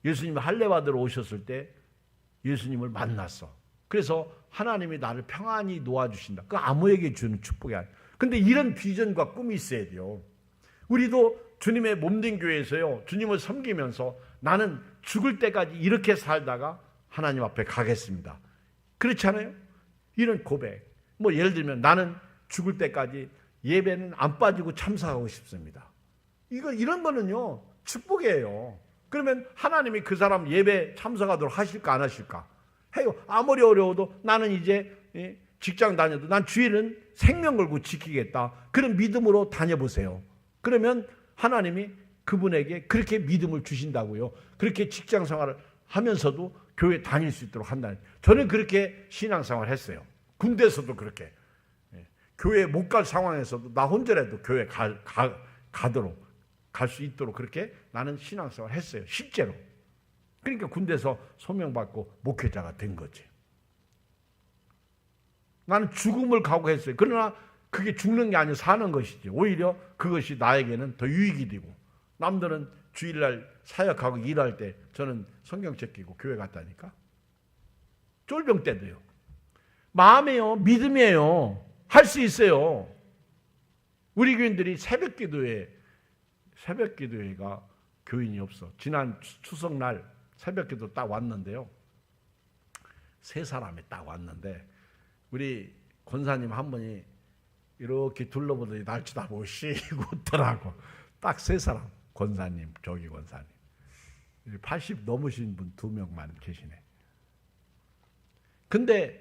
예수님이 할례 받으러 오셨을 때 예수님을 만났어. 그래서 하나님이 나를 평안히 놓아주신다. 그 아무에게 주는 축복이 아니야. 근데 이런 비전과 꿈이 있어야 돼요. 우리도 주님의 몸된 교회에서요, 주님을 섬기면서 나는 죽을 때까지 이렇게 살다가 하나님 앞에 가겠습니다. 그렇지 않아요? 이런 고백. 뭐 예를 들면 나는 죽을 때까지 예배는 안 빠지고 참석하고 싶습니다. 이런 거는요, 축복이에요. 그러면 하나님이 그 사람 예배 참석하도록 하실까 안 하실까? 해요. 아무리 어려워도 나는 이제 직장 다녀도 난 주일은 생명 걸고 지키겠다. 그런 믿음으로 다녀보세요. 그러면 하나님이 그분에게 그렇게 믿음을 주신다고요. 그렇게 직장 생활을 하면서도 교회 다닐 수 있도록 한다. 저는 그렇게 신앙생활을 했어요. 군대에서도 그렇게. 교회 못 갈 상황에서도 나 혼자라도 교회 가도록 갈 수 있도록 그렇게 나는 신앙생활을 했어요. 실제로. 그러니까 군대에서 소명받고 목회자가 된 거지. 나는 죽음을 각오했어요. 그러나 그게 죽는 게 아니라 사는 것이지. 오히려 그것이 나에게는 더 유익이 되고, 남들은 주일날 사역하고 일할 때 저는 성경책 끼고 교회 갔다니까. 쫄병 때도요. 마음이에요. 믿음이에요. 할 수 있어요. 우리 교인들이 새벽 기도회가 교인이 없어. 지난 추석날 새벽 기도 딱 왔는데요. 세 사람이 딱 왔는데 우리 권사님 한 분이 이렇게 둘러보더니 날 쳐다보고 쉬고 웃더라고. 딱 세 사람. 권사님, 조기 권사님. 80 넘으신 분 2명만 계시네. 근데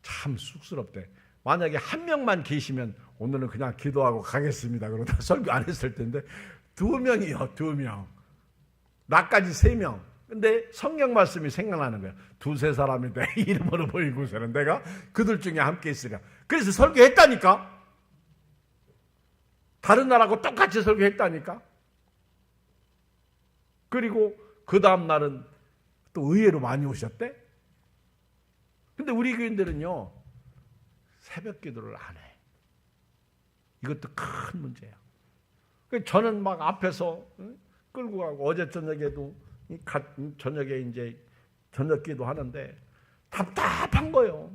참 쑥스럽대. 만약에 한 명만 계시면 오늘은 그냥 기도하고 가겠습니다. 그러다 설교 안 했을 텐데 2명이요. 2명. 나까지 3명. 근데 성경 말씀이 생각나는 거야. 2-3 사람이 내 이름으로 보이고서는 내가 그들 중에 함께 있으리라. 그래서 설교했다니까. 다른 나라하고 똑같이 설교했다니까. 그리고 그 다음 날은 또 의외로 많이 오셨대. 근데 우리 교인들은요, 새벽 기도를 안 해. 이것도 큰 문제야. 저는 막 앞에서 끌고 가고, 어제 저녁에도 저녁에 이제 저녁 기도 하는데 답답한 거예요.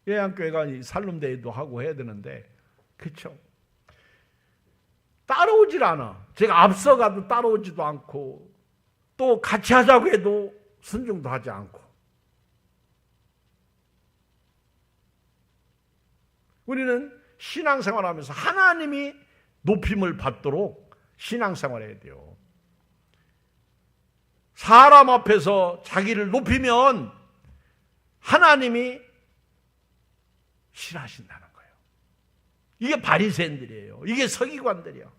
예양교회가 살룸데이도 하고 해야 되는데, 그렇죠? 따라오질 않아. 제가 앞서가도 따라오지도 않고, 또 같이 하자고 해도 순종도 하지 않고. 우리는 신앙생활하면서 하나님이 높임을 받도록 신앙생활해야 돼요. 사람 앞에서 자기를 높이면 하나님이 싫어하신다는 거예요. 이게 바리새인들이에요. 이게 서기관들이야.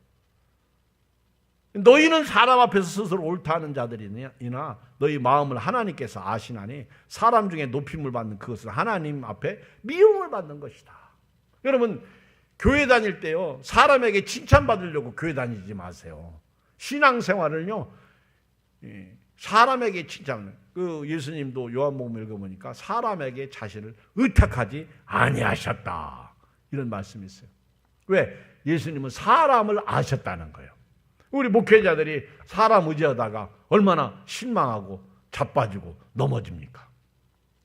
너희는 사람 앞에서 스스로 옳다 하는 자들이나 너희 마음을 하나님께서 아시나니 사람 중에 높임을 받는 그것은 하나님 앞에 미움을 받는 것이다. 여러분, 교회 다닐 때요, 사람에게 칭찬받으려고 교회 다니지 마세요. 신앙생활을요, 사람에게 칭찬, 예수님도 요한복음 읽어보니까 사람에게 자신을 의탁하지 아니하셨다. 이런 말씀이 있어요. 왜? 예수님은 사람을 아셨다는 거예요. 우리 목회자들이 사람 의지하다가 얼마나 실망하고 자빠지고 넘어집니까?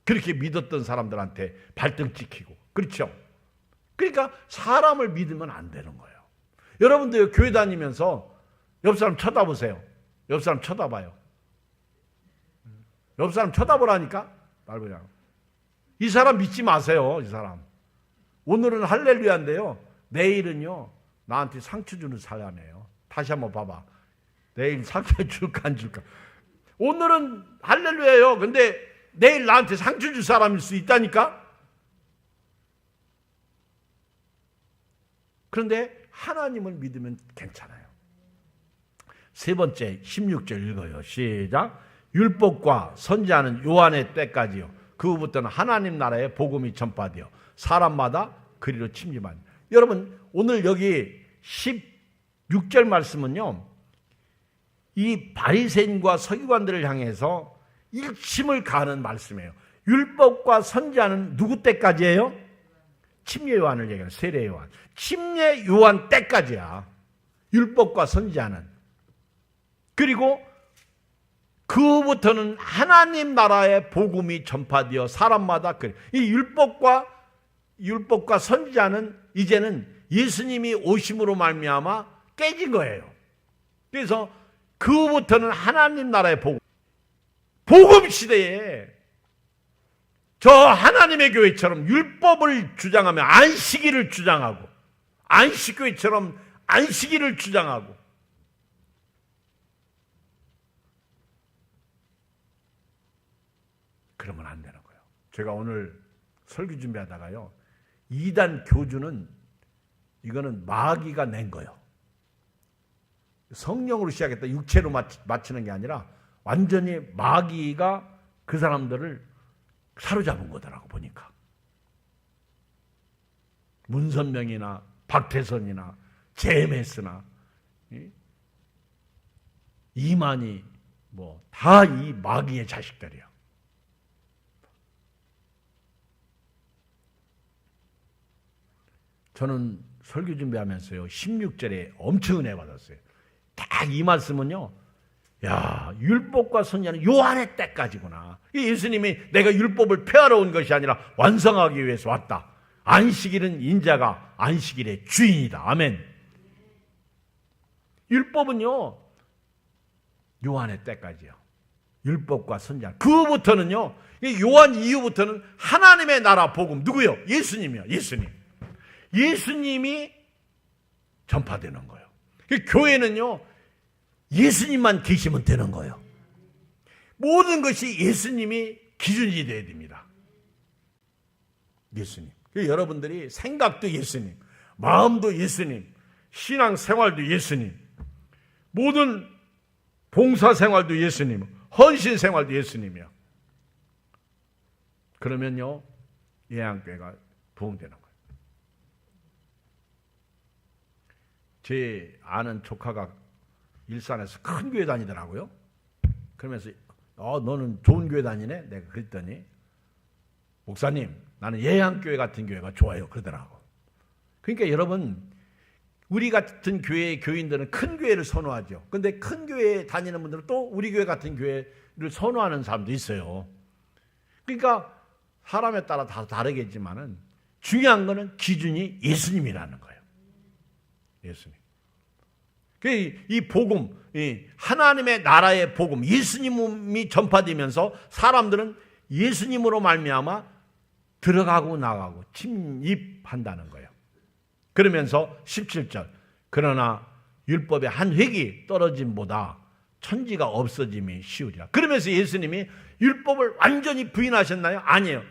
그렇게 믿었던 사람들한테 발등 찍히고. 그렇죠? 그러니까 사람을 믿으면 안 되는 거예요. 여러분들 교회 다니면서 옆 사람 쳐다보세요. 옆 사람 쳐다봐요. 옆 사람 쳐다보라니까? 말보자. 이 사람 믿지 마세요. 이 사람. 오늘은 할렐루야인데요. 내일은요, 나한테 상처 주는 사람이에요. 다시 한번 봐봐. 내일 상처 줄까 안 줄까? 오늘은 할렐루야예요. 근데 내일 나한테 상처 줄 사람일 수 있다니까? 그런데 하나님을 믿으면 괜찮아요. 세 번째 16절 읽어요. 시작. 율법과 선지자는 요한의 때까지요. 그 후부터는 하나님 나라의 복음이 전파되어 사람마다 그리로 침입하니. 여러분 오늘 여기 16절 말씀은요, 이 바리새인과 서기관들을 향해서 일침을 가하는 말씀이에요. 율법과 선지자는 누구 때까지예요? 침례 요한을 얘기해요. 세례 요한. 침례 요한 때까지야. 율법과 선지자는. 그리고 그부터는 하나님 나라의 복음이 전파되어 사람마다 이 율법과 선지자는 이제는 예수님이 오심으로 말미암아 깨진 거예요. 그래서 그부터는 하나님 나라의 복음 시대에 저 하나님의 교회처럼 율법을 주장하며 안식일을 주장하고, 안식교회처럼 안식일을 주장하고, 그러면 안 되는 거예요. 제가 오늘 설교 준비하다가요, 이단 교주는 이거는 마귀가 낸 거예요. 성령으로 시작했다, 육체로 맞추는 게 아니라 완전히 마귀가 그 사람들을 사로잡은 거더라고 보니까. 문선명이나 박태선이나 제메스나 이만희 뭐 다 이 마귀의 자식들이야. 저는 설교 준비하면서요 16절에 엄청 은혜 받았어요. 딱 이 말씀은요, 야, 율법과 선지자는 요한의 때까지구나. 예수님이 내가 율법을 폐하러 온 것이 아니라 완성하기 위해서 왔다. 안식일은 인자가 안식일의 주인이다. 아멘. 율법은요 요한의 때까지요. 율법과 선지자. 그부터는요, 요한 이후부터는 하나님의 나라 복음. 누구요? 예수님이요. 예수님이 전파되는 거예요. 교회는요 예수님만 계시면 되는 거예요. 모든 것이 예수님이 기준이 되어야 됩니다. 예수님. 여러분들이 생각도 예수님, 마음도 예수님, 신앙생활도 예수님, 모든 봉사생활도 예수님, 헌신생활도 예수님이요. 그러면요 예양교회가 부흥되는 거예요. 제 아는 조카가 일산에서 큰 교회 다니더라고요. 그러면서 너는 좋은 교회 다니네? 내가 그랬더니 목사님 나는 예양교회 같은 교회가 좋아요 그러더라고. 그러니까 여러분 우리 같은 교회의 교인들은 큰 교회를 선호하죠. 그런데 큰 교회에 다니는 분들은 또 우리 교회 같은 교회를 선호하는 사람도 있어요. 그러니까 사람에 따라 다 다르겠지만은 중요한 거는 기준이 예수님이라는 거예요. 예수님. 이 복음, 이 하나님의 나라의 복음, 예수님이 전파되면서 사람들은 예수님으로 말미암아 들어가고 나가고 침입한다는 거예요. 그러면서 17절, 그러나 율법의 한 획이 떨어짐보다 천지가 없어짐이 쉬우리라. 그러면서 예수님이 율법을 완전히 부인하셨나요? 아니에요.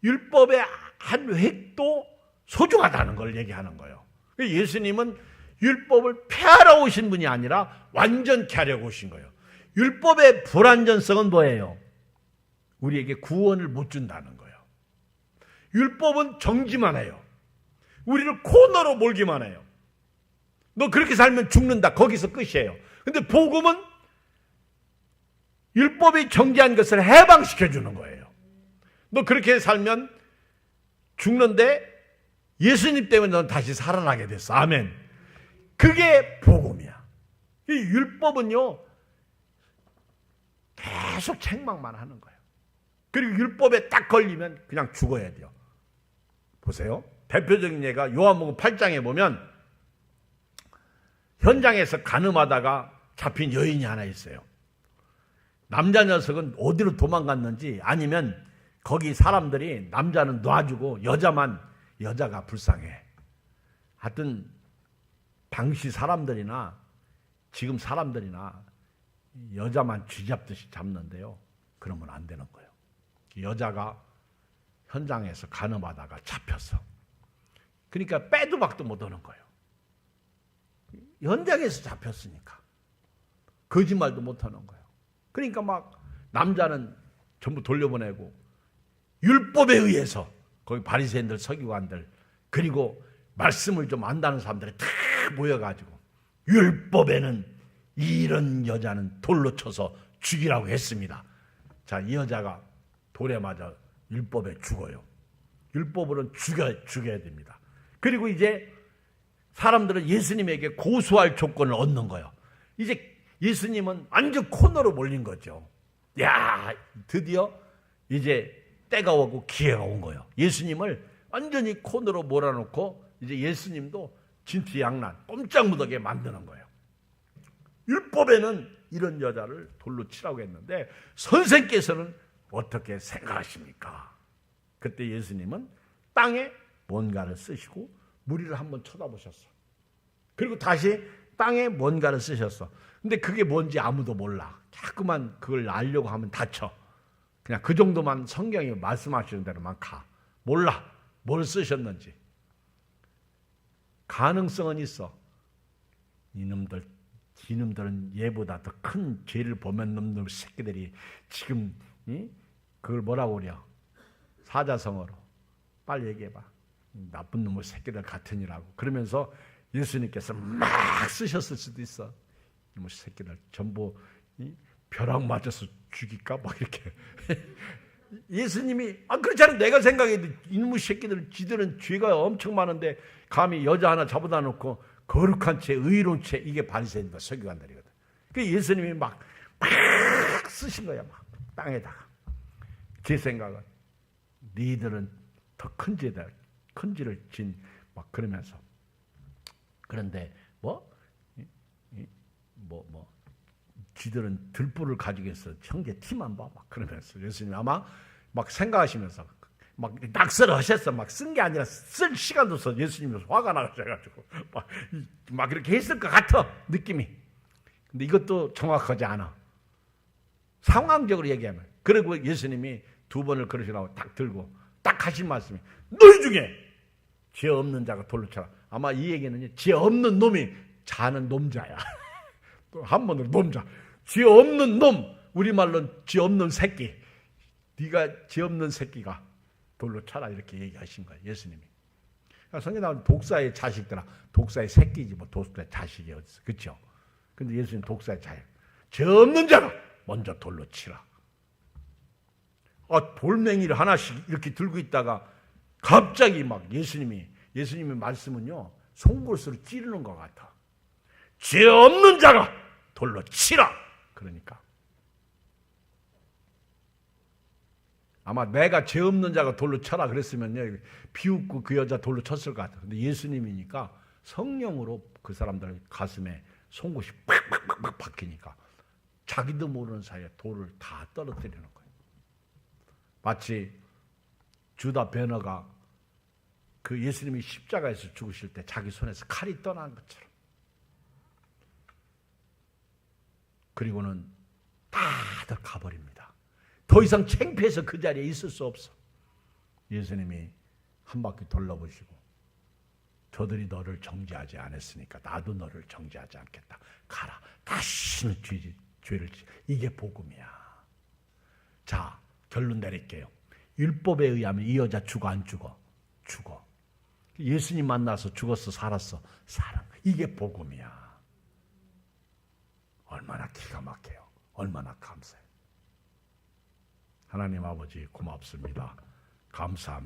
율법의 한 획도 소중하다는 걸 얘기하는 거예요. 예수님은 율법을 폐하러 오신 분이 아니라 완전케 하려고 오신 거예요. 율법의 불완전성은 뭐예요? 우리에게 구원을 못 준다는 거예요. 율법은 정지만 해요. 우리를 코너로 몰기만 해요. 너 그렇게 살면 죽는다. 거기서 끝이에요. 근데 복음은 율법이 정지한 것을 해방시켜 주는 거예요. 너 그렇게 살면 죽는데 예수님 때문에 넌 다시 살아나게 됐어. 아멘. 그게 복음이야. 이 율법은요 계속 책망만 하는 거예요. 그리고 율법에 딱 걸리면 그냥 죽어야 돼요. 보세요. 대표적인 예가 요한복음 8장에 보면 현장에서 간음하다가 잡힌 여인이 하나 있어요. 남자 녀석은 어디로 도망갔는지, 아니면 거기 사람들이 남자는 놔주고 여자가 불쌍해. 하여튼 당시 사람들이나 지금 사람들이나 여자만 쥐잡듯이 잡는데요. 그러면 안 되는 거예요. 여자가 현장에서 간음하다가 잡혔어. 그러니까 빼도 박도 못 하는 거예요. 현장에서 잡혔으니까. 거짓말도 못 하는 거예요. 그러니까 막 남자는 전부 돌려보내고 율법에 의해서 거기 바리새인들 서기관들 그리고 말씀을 좀 안다는 사람들이 다 모여가지고 율법에는 이런 여자는 돌로 쳐서 죽이라고 했습니다. 자, 이 여자가 돌에 맞아 율법에 죽어요. 율법으로는 죽여야 됩니다. 그리고 이제 사람들은 예수님에게 고소할 조건을 얻는 거예요. 이제 예수님은 완전 코너로 몰린 거죠. 야, 드디어 이제 때가 오고 기회가 온 거예요. 예수님을 완전히 코너로 몰아놓고 이제 예수님도 진퇴양난 꼼짝 못하게 만드는 거예요. 율법에는 이런 여자를 돌로 치라고 했는데 선생께서는 어떻게 생각하십니까? 그때 예수님은 땅에 뭔가를 쓰시고 무리를 한번 쳐다보셨어. 그리고 다시 땅에 뭔가를 쓰셨어. 근데 그게 뭔지 아무도 몰라. 자꾸만 그걸 알려고 하면 다쳐. 그냥 그 정도만 성경이 말씀하시는 대로만 가. 몰라. 뭘 쓰셨는지. 가능성은 있어. 이놈들은 얘보다 더 큰 죄를 범한 놈들 새끼들이 지금 그걸 뭐라고 그래요? 사자성어로. 빨리 얘기해봐. 나쁜 놈의 새끼들 같으니라고. 그러면서 예수님께서 막 쓰셨을 수도 있어. 이놈의 새끼들 전부 벼락 맞아서 죽일까? 막 이렇게. 예수님이 그렇잖아. 내가 생각해도 이놈의 새끼들 지들은 죄가 엄청 많은데 감히 여자 하나 잡아다 놓고 거룩한 채 의로운 채 이게 바리새인과 서기관들이거든. 그 예수님이 막 쓰신 거야. 막 땅에다가. 제 생각은 니들은 더 큰 죄다. 큰 죄를 진 막 그러면서 그런데 지들은 들불을 가지고 있어. 형제 티만 봐. 막 그러면서 예수님 아마 막 생각하시면서 막 낙서를 하셨어. 막 쓴 게 아니라 쓸 시간도 없어. 예수님이 화가 나셔가지고 막 그렇게 했을 것 같아. 느낌이. 근데 이것도 정확하지 않아. 상황적으로 얘기하면. 그리고 예수님이 두 번을 그러시라고 딱 들고 딱 하신 말씀이 너희 중에 죄 없는 자가 돌로 쳐라. 아마 이 얘기는 죄 없는 놈이 자는 놈자야. 또 한 번으로 놈자. 죄 없는 놈. 우리말로는 죄 없는 새끼. 네가 죄 없는 새끼가 돌로 쳐라 이렇게 얘기하신 거예요. 예수님이. 성경에 나오는 독사의 자식들아. 독사의 새끼지 뭐 독사의 자식이 어딨어. 그렇죠? 근데 예수님 독사의 자식. 죄 없는 자가 먼저 돌로 치라. 돌멩이를 하나씩 이렇게 들고 있다가 갑자기 막 예수님의 말씀은요. 송곳으로 찌르는 것 같아. 죄 없는 자가 돌로 치라. 그러니까 아마 내가 죄 없는 자가 돌로 쳐라 그랬으면요. 비웃고 그 여자 돌로 쳤을 것 같아. 근데 예수님이니까 성령으로 그 사람들 가슴에 송곳이 팍팍팍팍 박히니까 자기도 모르는 사이에 돌을 다 떨어뜨리는 거예요. 마치 주다 베너가 그 예수님이 십자가에서 죽으실 때 자기 손에서 칼이 떠난 것처럼. 그리고는 다들 가버립니다. 더 이상 창피해서 그 자리에 있을 수 없어. 예수님이 한 바퀴 돌려보시고 저들이 너를 정죄하지 않았으니까 나도 너를 정죄하지 않겠다. 가라. 다시는 죄를 지. 이게 복음이야. 자, 결론 내릴게요. 율법에 의하면 이 여자 죽어 안 죽어? 죽어. 예수님 만나서 죽었어 살았어? 살아. 이게 복음이야. 얼마나 기가 막혀요. 얼마나 감사해요. 하나님 아버지 고맙습니다. 감사합니다.